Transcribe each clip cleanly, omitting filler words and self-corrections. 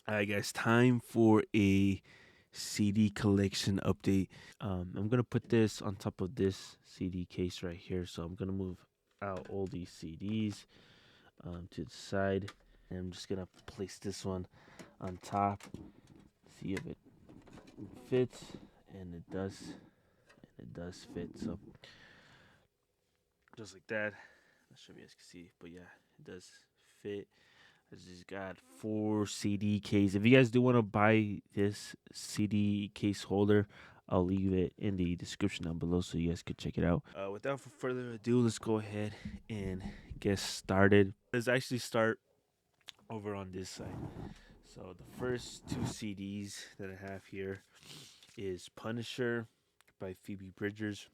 Alright, guys, time for a CD collection update. I'm gonna put this on top of this CD case right here. So I'm gonna move out all these CDs to the side, and I'm just gonna place this one on top. See if it fits, and it does. And it does fit. So just like that. Not sure if you guys can see, but yeah, it does fit. I just got 4 CD case. If you guys do want to buy this CD case holder, I'll leave it in the description down below so you guys could check it out. Without further ado, let's go ahead and get started. Let's actually start over on this side. So the first 2 CDs that I have here is Punisher by Phoebe Bridgers,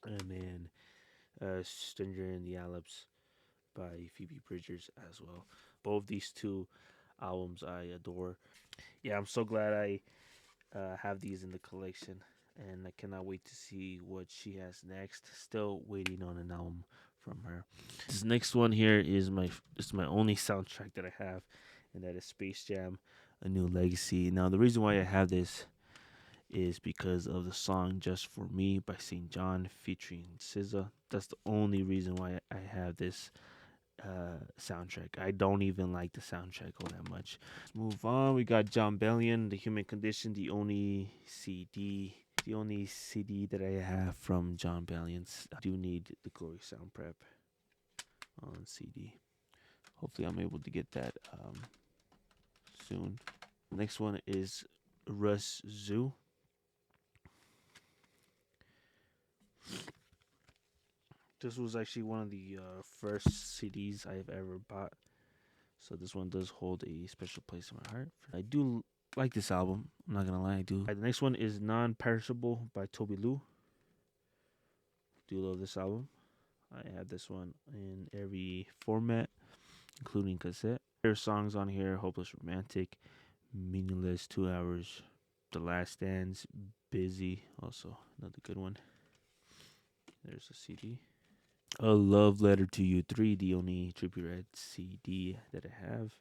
and then Stranger in the Alps by Phoebe Bridgers as well. Both these two albums I adore. Yeah, I'm so glad I have these in the collection, and I cannot wait to see what she has next. Still waiting on an album from her. This next one here is my only soundtrack that I have, and that is Space Jam: A New Legacy. Now the reason why I have this is because of the song "Just for Me" by St. John featuring SZA. That's the only reason why I have this soundtrack. I don't even like the soundtrack all that much. Let's move on. We got John Bellion, The Human Condition, the only CD that I have from John Bellion's. I do need the Glory Sound Prep on CD. Hopefully, I'm able to get that soon. Next one is Russ Zoo. This was actually one of the first CDs I've ever bought. So this one does hold a special place in my heart. I do like this album. I'm not gonna lie, I do. The next one is Non-Perishable by Toby Lou. Do love this album. I have this one in every format, including cassette. There are songs on here: Hopeless Romantic, Meaningless, 2 Hours, The Last Dance, Busy. Also another good one. There's a CD. A Love Letter to You 3, the only Trippie Red CD that I have.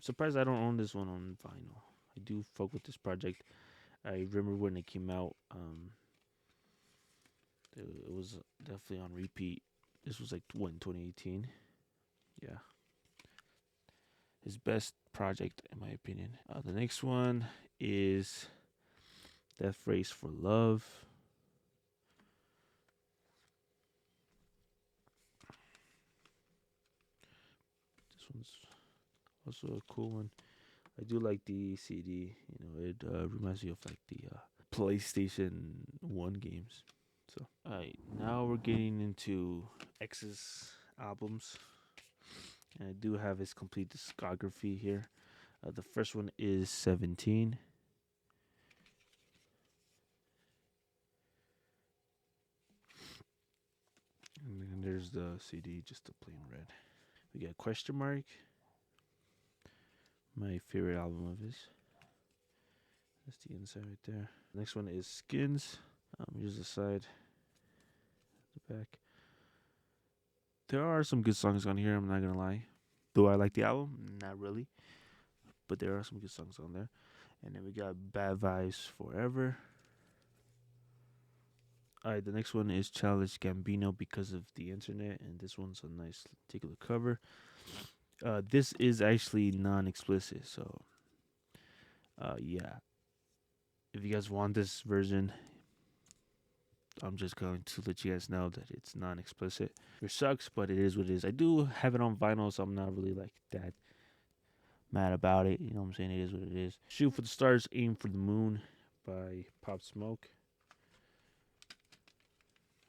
Surprised I don't own this one on vinyl. I do fuck with this project. I remember when it came out. It was definitely on repeat. This was like 2018. Yeah, his best project in my opinion. The next one is Death Race for Love. This one's also a cool one. I do like the CD. You know, it reminds me of like the PlayStation 1 games. So, alright, now we're getting into X's albums. And I do have his complete discography here. The first one is 17. And then there's the CD, just a plain red. We got Question Mark, my favorite album of his. That's the inside right there. Next one is Skins. Here's the side, the back. There are some good songs on here, I'm not gonna lie. Do I like the album? Not really. But there are some good songs on there. And then we got Bad Vibes Forever. Alright, the next one is Childish Gambino, Because of the Internet. And this one's a nice particular cover. This is actually non-explicit, so yeah. If you guys want this version, I'm just going to let you guys know that it's non-explicit. It sucks, but it is what it is. I do have it on vinyl, so I'm not really like that mad about it. You know what I'm saying? It is what it is. Shoot for the Stars, Aim for the Moon by Pop Smoke.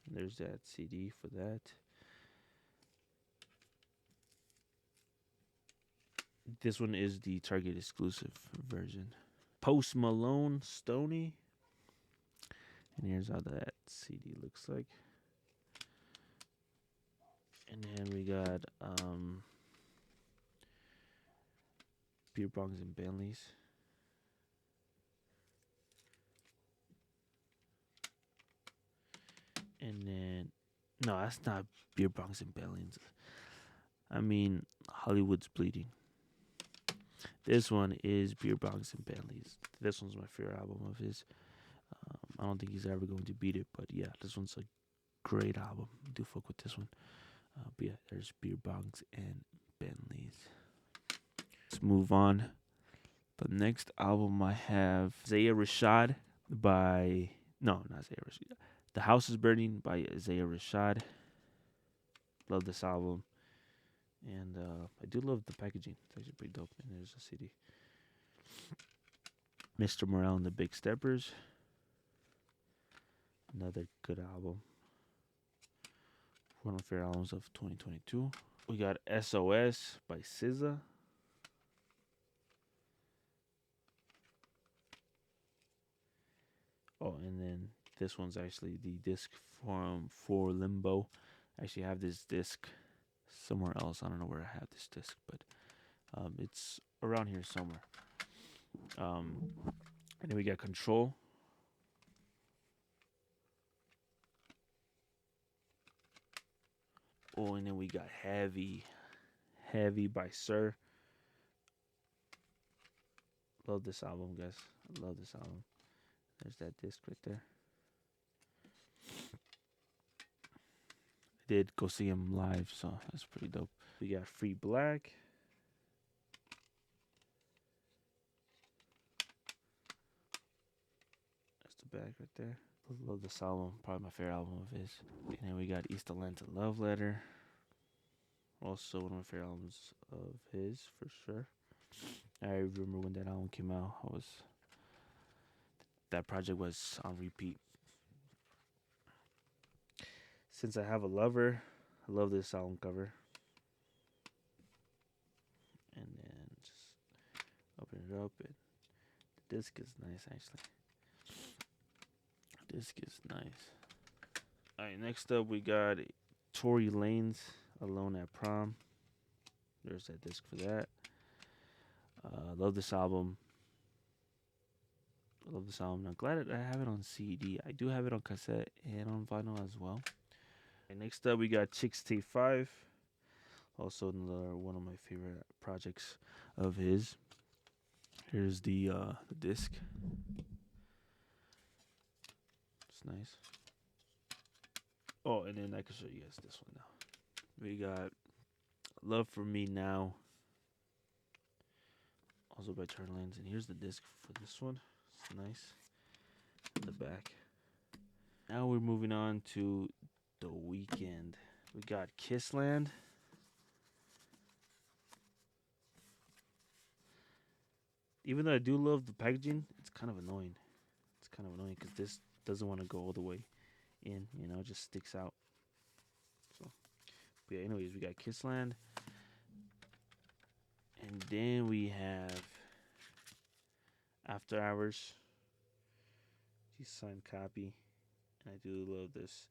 There's that CD for that. This one is the Target exclusive version. Post Malone, Stony. And here's how that CD looks like. And then we got Beer Bongs and Bentleys. And then, no, that's not Beer Bongs and Bentleys. I mean, Hollywood's Bleeding. This one is Beer Bongs and Bentleys. This one's my favorite album of his. I don't think he's ever going to beat it, but yeah, this one's a great album. I do fuck with this one. But yeah, there's Beer Bongs and Bentleys. Let's move on. The next album I have Zaya Rashad by not Zaya Rashad. The House is Burning by Zaya Rashad. Love this album. And I do love the packaging. It's actually pretty dope. And there's a CD. Mr. Morale and the Big Steppers. Another good album. One of my favorite albums of 2022. We got SOS by SZA. Oh, and then this one's actually the disc from For Limbo. I actually have this disc somewhere else. I don't know where I have this disc, but it's around here somewhere. And then we got Control. Oh, and then we got Heavy by Sir. Love this album, guys. I love this album. There's that disc right there. I did go see him live, so that's pretty dope. We got Free Black. That's the back right there. Love this album. Probably my favorite album of his. And then we got East Atlanta Love Letter. Also one of my favorite albums of his, for sure. I remember when that album came out. That project was on repeat. Since I Have a Lover, I love this album cover. And then just open it up, and the disc is nice, actually. Disc is nice. Alright, next up we got Tory Lanez, Alone at Prom. There's that disc for that. Love this album. I'm glad that I have it on CD. I do have it on cassette and on vinyl as well. And next up we got Chicks Tape 5. Also another one of my favorite projects of his. Here's the disc. It's nice. Oh, and then I can show you guys this one now. We got Love for Me Now. Also by Tory Lanez. And here's the disc for this one. It's nice. In the back. Now we're moving on to The Weeknd. We got Kissland. Even though I do love the packaging, it's kind of annoying. Because this doesn't want to go all the way in. You know, it just sticks out. So, but yeah, anyways, we got Kissland. And then we have After Hours. He's signed copy. And I do love this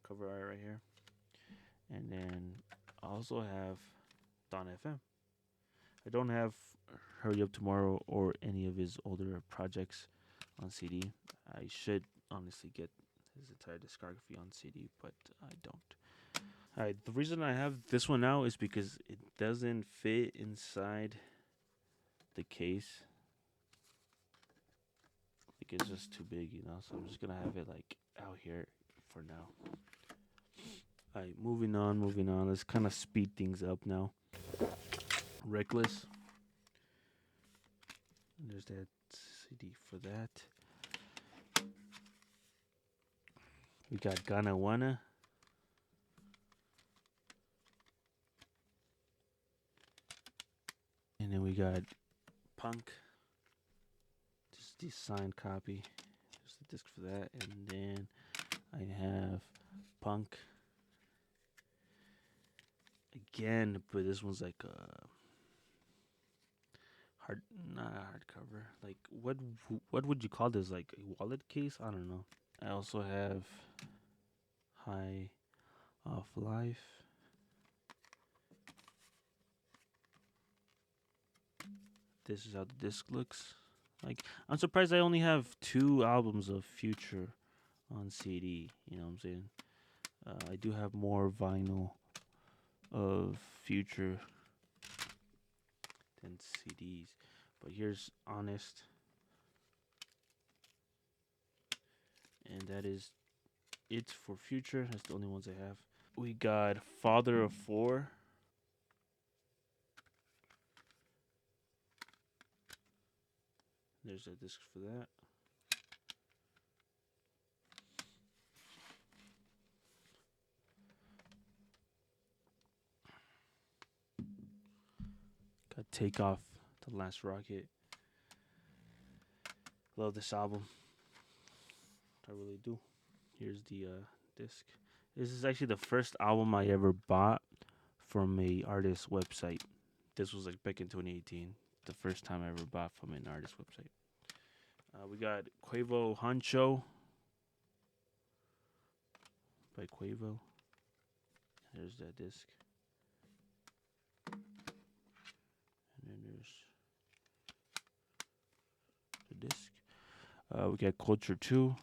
cover art right here. And then I also have Dawn FM. I don't have Hurry Up Tomorrow or any of his older projects on CD. I should honestly get his entire discography on CD, but I don't. Alright, the reason I have this one now is because it doesn't fit inside the case. Like, it's just too big, you know, so I'm just gonna have it like out here for now. Alright, moving on. Let's kind of speed things up now. Reckless. And there's that CD for that. We got Ghana Wanna. And then we got Punk. Just the signed copy. Just the disc for that. And then I have Punk. Again, but this one's like a not a hardcover. Like, what would you call this? Like a wallet case? I don't know. I also have High Off Life. This is how the disc looks. Like, I'm surprised I only have 2 albums of Future on CD. You know what I'm saying? I do have more vinyl of Future than CDs. But here's Honest. And that is it for Future. That's the only ones I have. We got Father of Four. There's a disc for that. Got Take Off, The Last Rocket. Love this album. I really do. Here's the disc. This is actually the first album I ever bought from a artist website. This was like back in 2018. The first time I ever bought from an artist website. We got Quavo Huncho by Quavo. There's that disc. And then there's the disc. We got Culture 2.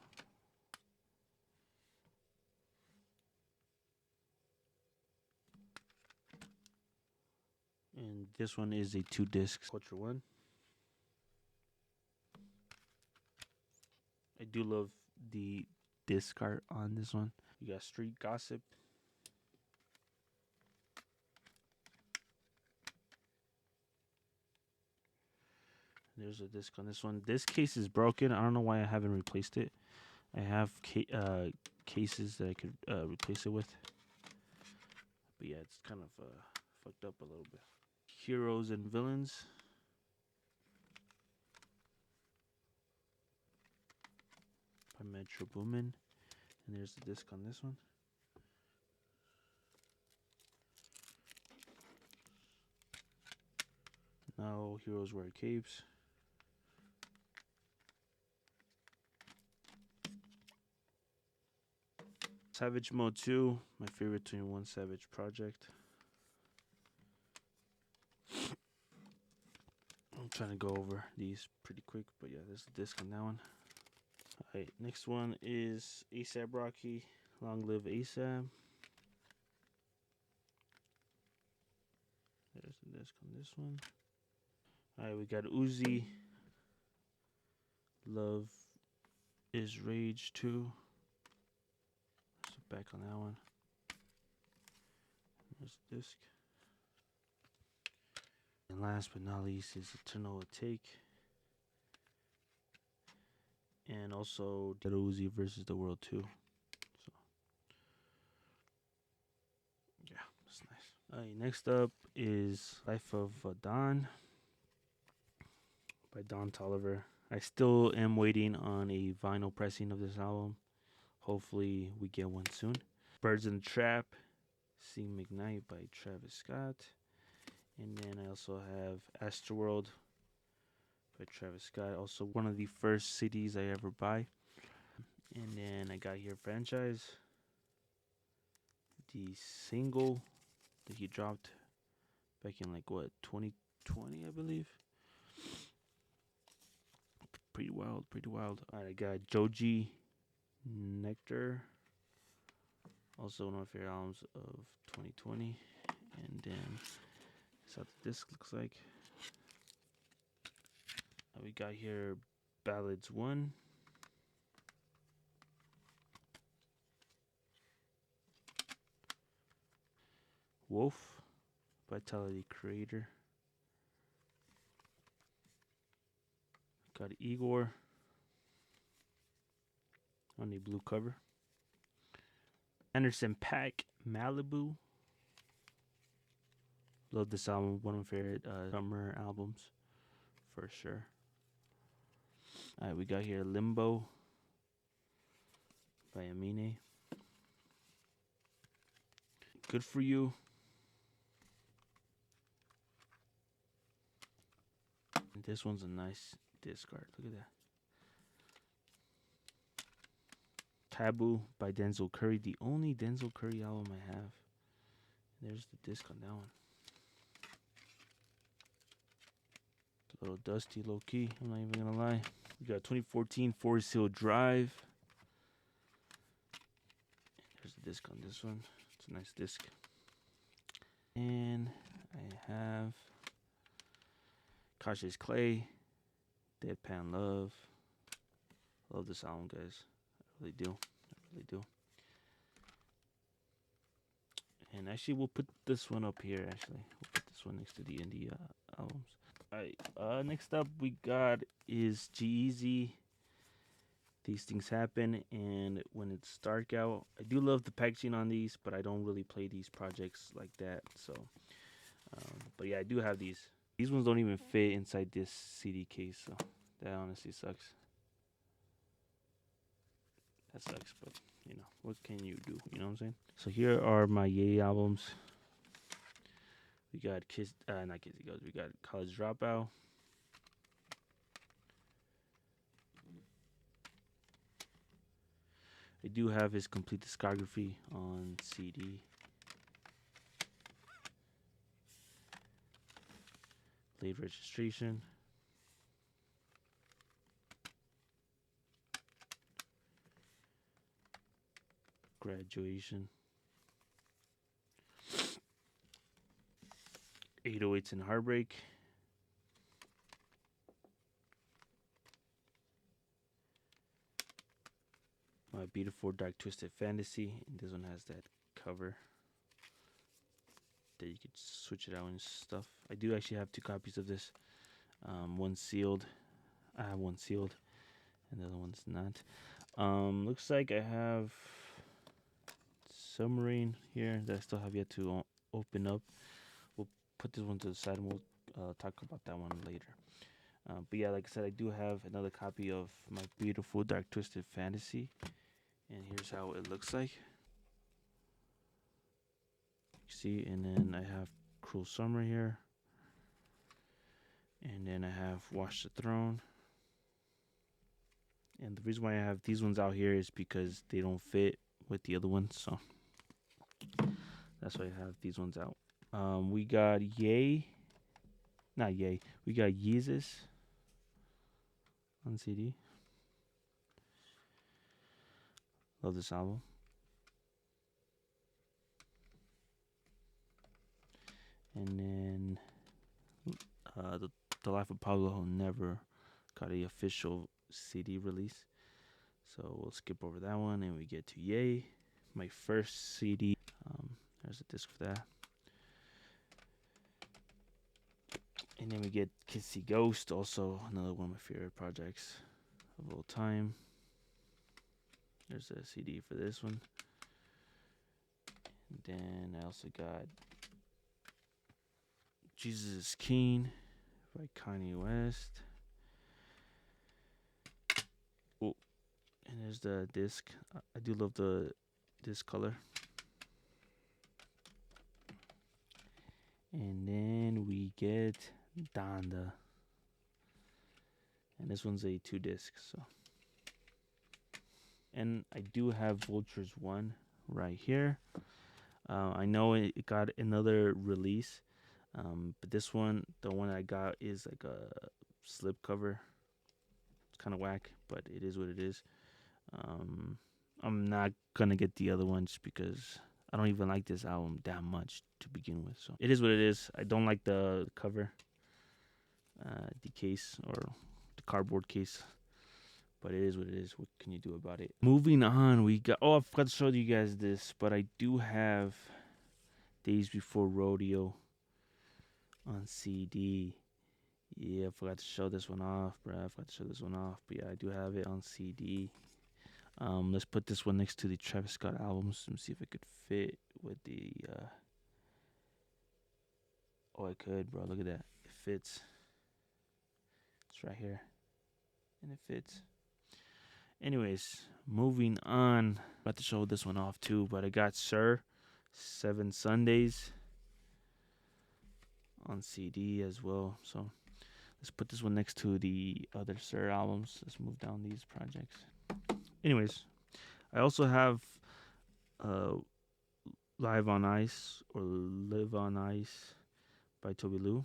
And this one is a 2 disc Culture 1. I do love the disc art on this one. You got Street Gossip. There's a disc on this one. This case is broken. I don't know why I haven't replaced it. I have cases that I could replace it with. But yeah, it's kind of fucked up a little bit. Heroes and Villains. By Metro Boomin. And there's the disc on this one. Now Heroes Wear Capes. Savage Mode 2, my favorite 21 Savage project. I'm trying to go over these pretty quick, but yeah, there's the disc on that one. Alright, next one is A$AP Rocky, Long Live A$AP. There's the disc on this one. Alright, we got Uzi, Love is Rage 2. There's the back on that one. There's the disc. And last but not least is Eternal Take. And also Dead Uzi versus the World 2. So yeah, that's nice. Alright, next up is Life of Don by Don Toliver. I still am waiting on a vinyl pressing of this album. Hopefully we get one soon. Birds in the Trap, Sing McKnight by Travis Scott. And then I also have Astroworld by Travis Scott. Also one of the first CDs I ever buy. And then I got here Franchise. The single that he dropped back in like what, 2020 I believe. Pretty wild, pretty wild. Alright, I got Joji Nectar. Also one of my favorite albums of 2020. And then that's how the disc looks like. We got here Ballads 1. Wolf, Vitality Creator. Got Igor on the blue cover. Anderson .Paak, Malibu. Love this album. One of my favorite summer albums for sure. Alright, we got here Limbo by Amine. Good For You. And this one's a nice disc art. Look at that. Taboo by Denzel Curry. The only Denzel Curry album I have. There's the disc on that one. It's a little dusty, low key. I'm not even gonna lie. We got 2014 Forest Hill Drive. There's the disc on this one. It's a nice disc. And I have Cautious Clay, Deadpan Love. Love this album, guys. I really do. I really do. And actually, we'll put this one up here. Actually, we'll put this one next to the indie albums. All right. Next up, we got is G-Eazy. These things happen, and when it's dark out, I do love the packaging on these, but I don't really play these projects like that. So, but yeah, I do have these. These ones don't even fit inside this CD case, so that honestly sucks. That sucks, but you know, what can you do? You know what I'm saying? So here are my Ye albums. We got not Kiss It Goes. We got College Dropout. I do have his complete discography on CD. Late Registration. Graduation. 808s and Heartbreak. My Beautiful Dark Twisted Fantasy. And this one has that cover that you could switch it out and stuff. I do actually have 2 copies of this. One sealed. I have one sealed, and the other one's not. Looks like I have Submarine here that I still have yet to open up. We'll put this one to the side and we'll talk about that one later. But yeah, like I said, I do have another copy of My Beautiful Dark Twisted Fantasy, and here's how it looks like. See, and then I have Cruel Summer here, and then I have Watch the Throne. And the reason why I have these ones out here is because they don't fit with the other ones, so that's why I have these ones out. We got we got Yeezus on CD. Love this album. And then the Life of Pablo never got an official CD release, so we'll skip over that one and we get to Ye, my first CD. There's a disc for that. And then we get Kissy Ghost, also another one of my favorite projects of all time. There's a CD for this one. And then I also got Jesus is King by Kanye West. Oh, and there's the disc. I do love this color. And then we get Donda. And this one's a 2 disc, so. And I do have Vultures 1 right here. I know it got another release, but this one, the one I got, is like a slip cover. It's kind of whack, but it is what it is. I'm not gonna get the other one just because I don't even like this album that much to begin with. So it is what it is. I don't like the cover, the case, or the cardboard case. But it is what it is. What can you do about it? Moving on, we got... Oh, I forgot to show you guys this, but I do have Days Before Rodeo on CD. Yeah, I forgot to show this one off, bro. I forgot to show this one off. But yeah, I do have it on CD. Let's put this one next to the Travis Scott albums. Let me see if it could fit with the... Oh, it could, bro. Look at that. It fits. It's right here. And it fits. Anyways, moving on. About to show this one off too, but I got Sir 7 Sundays on CD as well. So let's put this one next to the other Sir albums. Let's move down these projects. Anyways, I also have Live on Ice or Live on Ice by Toby Lou.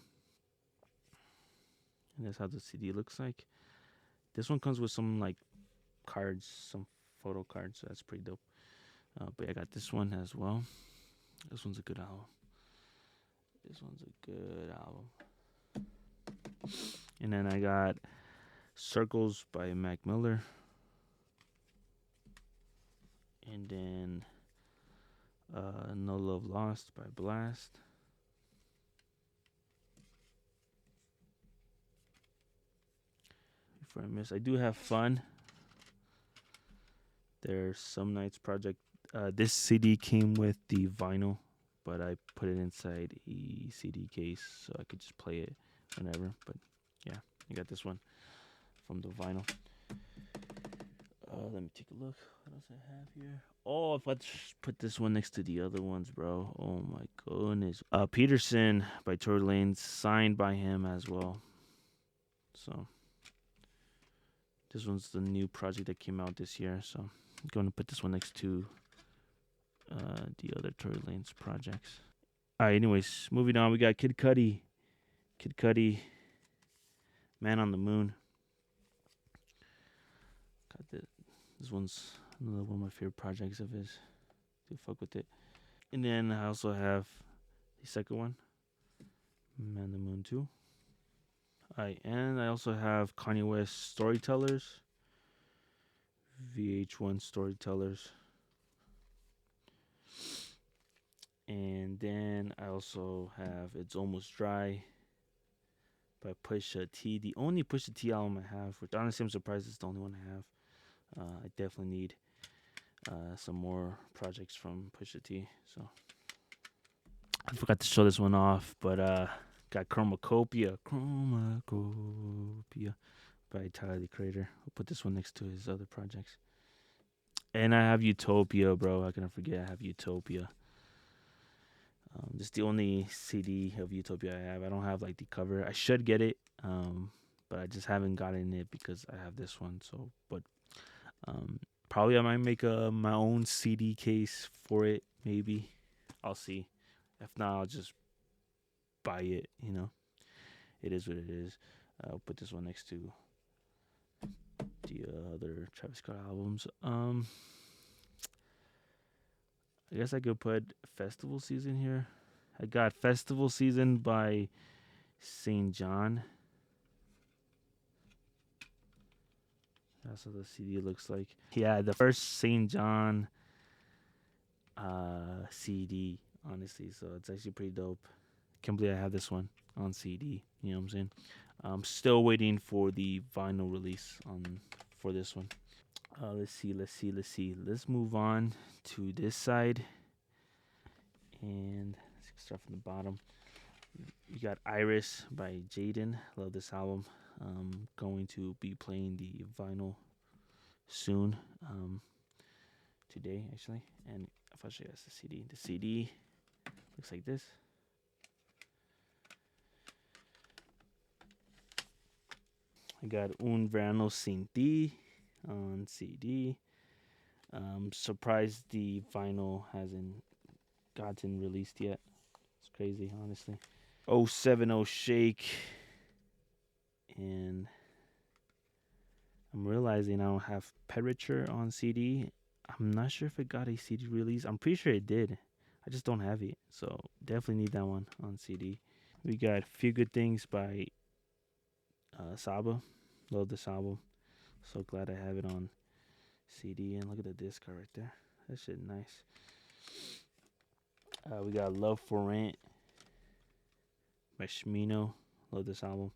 And that's how the CD looks like. This one comes with some like cards, some photo cards, so that's pretty dope. But I got this one as well. This one's a good album. And then I got Circles by Mac Miller. And then No Love Lost by Blast. Before I miss, I do have Fun. There's Some Nights Project. This CD came with the vinyl, but I put it inside a CD case so I could just play it whenever. But yeah, I got this one from the vinyl. Let me take a look. What else I have here? Oh, if I put this one next to the other ones, bro. Oh my goodness. Peterson by Tory Lanez, signed by him as well. So this one's the new project that came out this year. So I'm going to put this one next to the other Tory Lanez projects. All right, anyways, moving on. We got Kid Cudi. Kid Cudi, Man on the Moon. Got this one's another one of my favorite projects of his. Do fuck with it. And then I also have the second one, Man on the Moon 2. Alright, and I also have Kanye West Storytellers. VH1 Storytellers. And then I also have It's Almost Dry by Pusha T. The only Pusha T album I have, which honestly I'm surprised it's the only one I have. I definitely need some more projects from Pusha T. So I forgot to show this one off, but got Chromacopia by Tyler the Creator. I'll put this one next to his other projects. And I have Utopia, bro. How can I forget? I have Utopia. This is the only CD of Utopia I have. I don't have like the cover. I should get it, but I just haven't gotten it because I have this one. So, but probably I might make my own CD case for it. Maybe I'll see. If not, I'll just buy it. You know, it is what it is. I'll put this one next to the other Travis Scott albums. I guess I could put Festival Season here. I got Festival Season by St. John. That's what the CD looks like. Yeah, the first St. John CD, honestly. So it's actually pretty dope. Can't believe I have this one on CD. You know what I'm saying? I'm still waiting for the vinyl release for this one. Let's see. Let's move on to this side. And let's start from the bottom. You got Iris by Jaden. Love this album. Going to be playing the vinyl soon. Today, actually. And if I show you guys the CD looks like this. I got Un Verano Sin Ti on CD. Surprised the vinyl hasn't gotten released yet. It's crazy, honestly. 070 Shake. And I'm realizing I don't have Periture on CD. I'm not sure if it got a CD release. I'm pretty sure it did. I just don't have it. So definitely need that one on CD. We got Few Good Things by Saba. Love this album. So glad I have it on CD. And look at the disc right there. That shit nice. We got Love for Rent by Shmino. Love this album.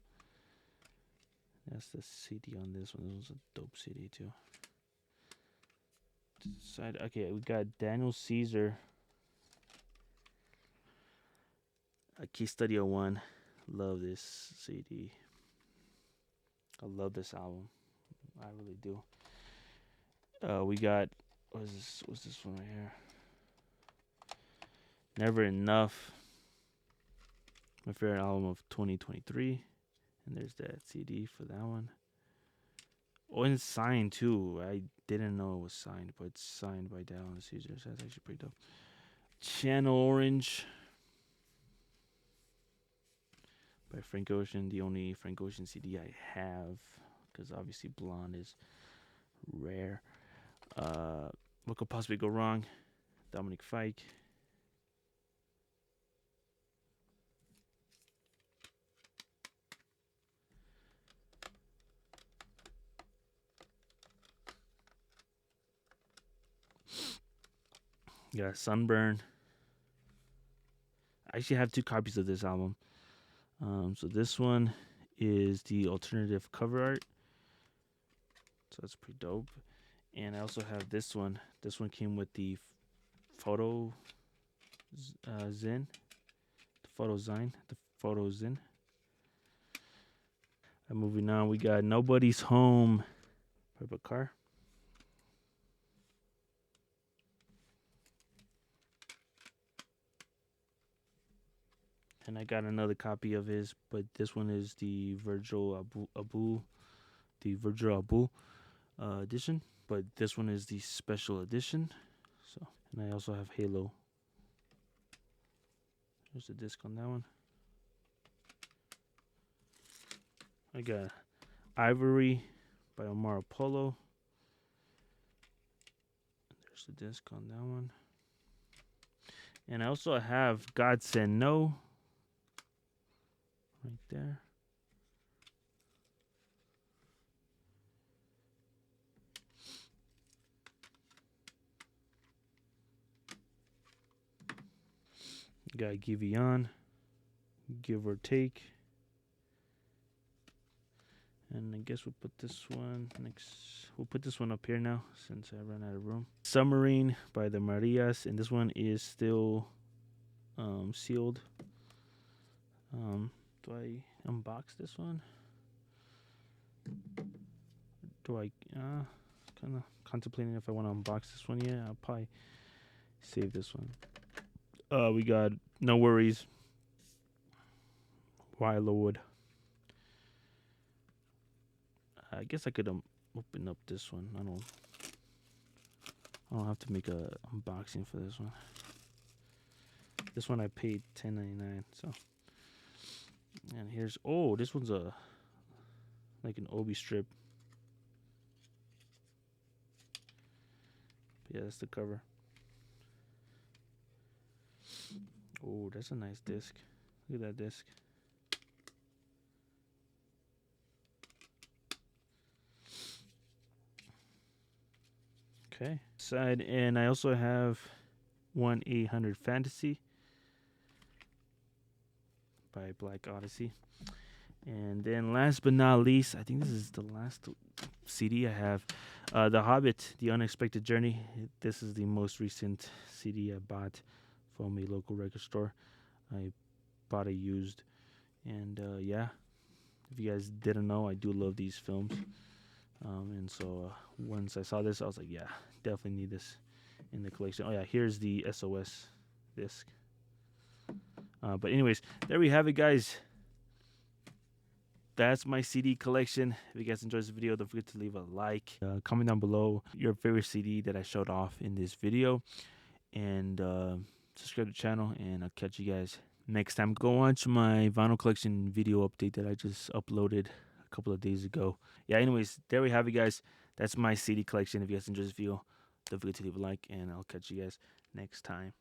That's the CD on this one. This was a dope CD too. Side, okay, we got Daniel Caesar. Case Study 01. Love this CD. I love this album. I really do. We got what's this one right here? Never Enough. My favorite album of 2023. And there's that CD for that one. Oh, and it's signed too. I didn't know it was signed, but it's signed by Daniel Caesar. So that's actually pretty dope. Channel Orange by Frank Ocean. The only Frank Ocean CD I have, because obviously Blonde is rare. What could possibly go wrong? Dominic Fike. Got Sunburn. I actually have 2 copies of this album. So this one is the alternative cover art. So that's pretty dope. And I also have this one. This one came with the photo Zin. The photo Zine. The photo Zin. And moving on, we got Nobody's Home. Private Car. And I got another copy of his, but this one is the Virgil Abloh edition. But this one is the special edition. So, and I also have Halo. There's a disc on that one. I got Ivory by Omar Apollo. There's the disc on that one. And I also have God Said No. Right there. Got Giveon, Give or Take. And I guess we'll put this one next. We'll put this one up here now since I ran out of room. Submarine by the Marias. And this one is still sealed. Do I unbox this one? Do I kind of contemplating if I want to unbox this one? Yeah, I'll probably save this one. We got No Worries, Wildwood. I guess I could open up this one. I don't have to make a unboxing for this one. This one I paid $10.99. So, and here's this one's like an Obi strip. Yeah, that's the cover. Oh, that's a nice disc. Look at that disc. Okay. Side, and I also have 1-800 Fantasy by Black Odyssey. And then last but not least, I think this is the last CD I have. The Hobbit, The Unexpected Journey. This is the most recent CD I bought from a local record store. I bought it used. And yeah, if you guys didn't know, I do love these films. And so once I saw this, I was like, yeah, definitely need this in the collection. Oh yeah, here's the SOS disc. But anyways, there we have it, guys. That's my CD collection. If you guys enjoyed this video, don't forget to leave a like. Comment down below your favorite CD that I showed off in this video. And subscribe to the channel, and I'll catch you guys next time. Go watch my vinyl collection video update that I just uploaded a couple of days ago. Yeah, anyways, there we have it, guys. That's my CD collection. If you guys enjoyed this video, don't forget to leave a like, and I'll catch you guys next time.